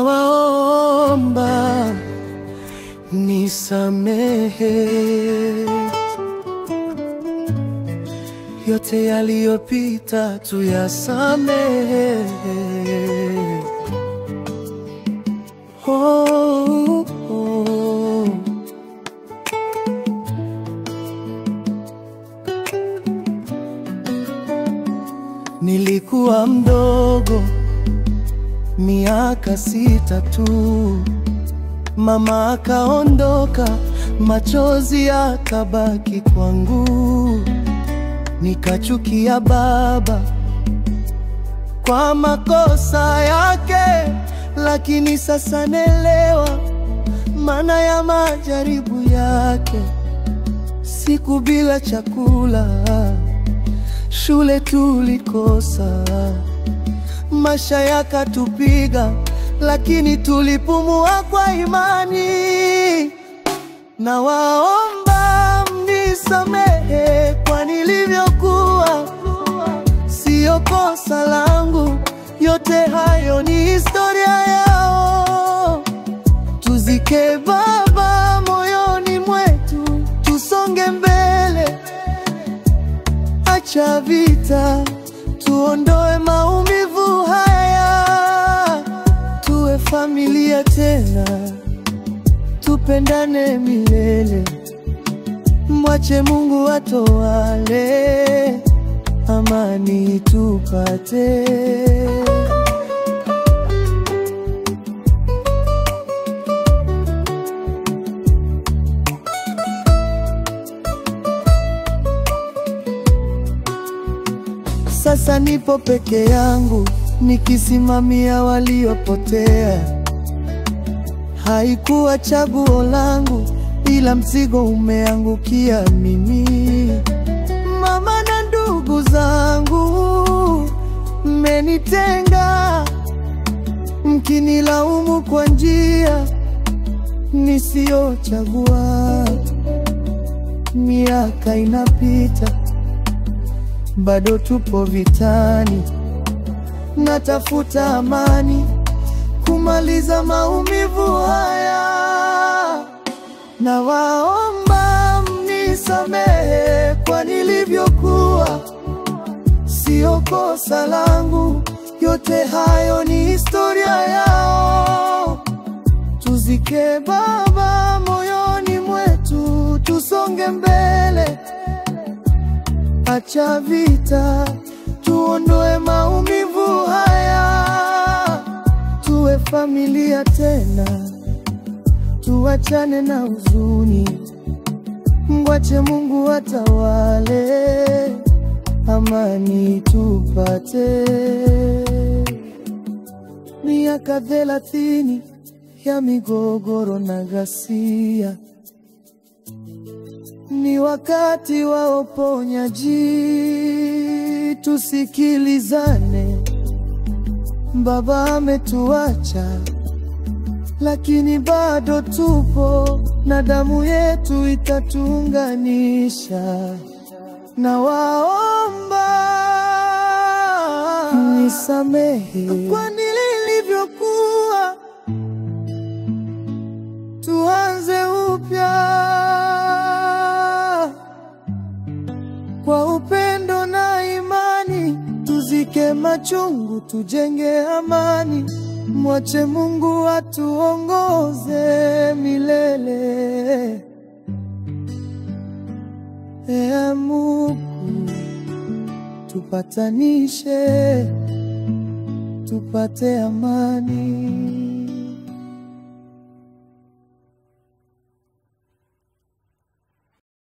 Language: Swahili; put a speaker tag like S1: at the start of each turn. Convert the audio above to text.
S1: nawaomba nisamehe yote yaliyopita, tuyasamehe. Oh, oh. Nilikuwa mdogo, miaka 6 tu, mama akaondoka, machozi yakabaki kwangu. Nikachukia baba kwa makosa yake, lakini sasa naelewa maana ya majaribu yake. Siku bila chakula, shule tulikosa, maisha yakatupiga, lakini tulipumua kwa imani. Nawaomba mnisamehe kwa nilivyokuwa, sio kosa langu, yote hayo ni historia yao. Tuzike baba moyoni mwetu, tusonge mbele, acha vita, tuondoe maumivu haya, tuwe familia tena, tupendane milele. Mwache Mungu atawale, amani tupate. Sasa nipo peke yangu, nikisimamia waliopotea. Haikuwa chaguo langu, ila mzigo umeangukia mimi. Mama na ndugu zangu mmenitenga, mkinilaumu kwa njia nisiyochagua. Miaka inapita, bado tupo vitani, natafuta amani, kumaliza maumivu haya. Nawaomba mnisamehe kwa nilivyokuwa, sio kosa langu, yote hayo ni historia yao. Tuzike baba moyoni mwetu, tusonge mbele, acha vita, tuondoe maumivu haya, tuwe familia tena, tuachane na huzuni. Mwache Mungu atawale, amani tupate. Miaka 30 ya migogoro na ghasia, ni wakati wa uponyaji, tusikilizane. Baba ametuacha, lakini bado tupo, na damu yetu itatuunganisha. Nawaomba nisamehe kwa nilivyokuwa, tuanze upya kwa upendo na imani. Tuzike machungu, tujenge amani. Mwache Mungu atuongoze milele. Ee Mungu, tupatanishe, tupate amani.